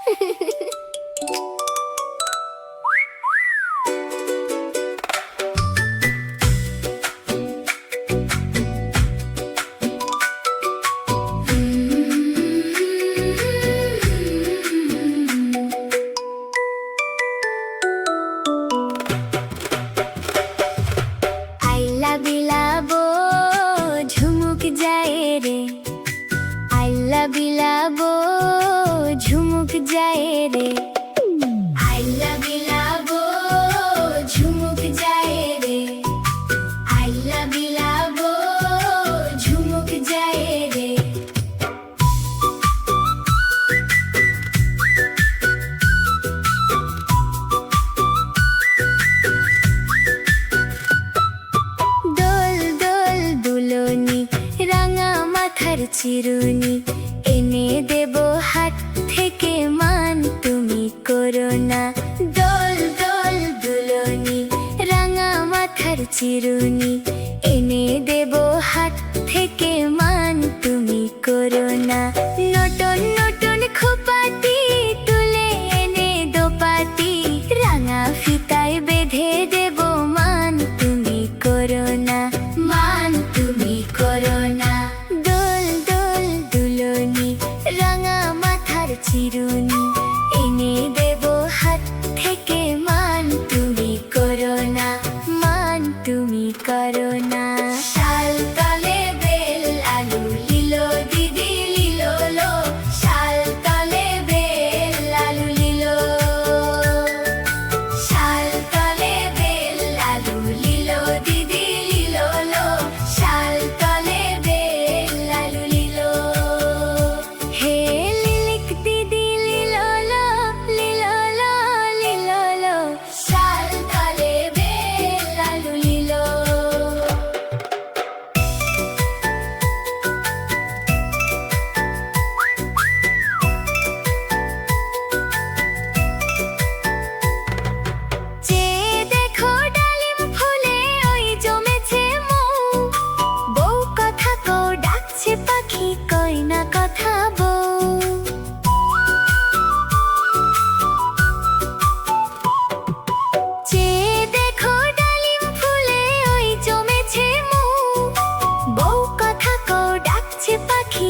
আইলা বিলাবো ঝুমুক যায় রে, আইলা বিলাবো ঝুমুক যায় রে, আইলা বিলাবো ঝুমুক যায় রে, আইলা বিলাবো ঝুমুক যায় রে। দোল দোল দুলনি রাঙা মাথার চিরুনি, এনে দেব হাত থেকে মান তুমি করো না। দোল দোল দুলনি রাঙা মাথার চিরুনি, এনে দেব হাত থেকে মান তুমি করো না। নটন নটন খোপাটি তুলে এনে দোপাটি, রাঙা ফিতায় বেঁধে দেব মান তুমি করো না, মান তুমি করো না। দোল দোল দুলনি রাঙা মাথার চিরুনি, এনে দেব হাত থেকে মান তুমি করো না, মান তুমি করো না। শাল তলে বেল আলু লিলো দিদি লিলো লো, শাল তলে বেল আলু লিলো, শাল তলে বেল আলু লিলো দিদি লিলো লো, শাল তলে বেল আলু লিলো। হে লিলিক দিদি লিলো লো, লিলো লো লিলো লো, শাল তলে বেল আলু লিলো। চেয়ে দেখো ডালিম ফুলে ওই জমেছে মৌ, বউ কথা কও ডাকছে পাখি কই না কথা বউ। চেয়ে দেখো ডালিম ফুলে ওই জমেছে মৌ, বউ কথা কও ডাকছে পাখি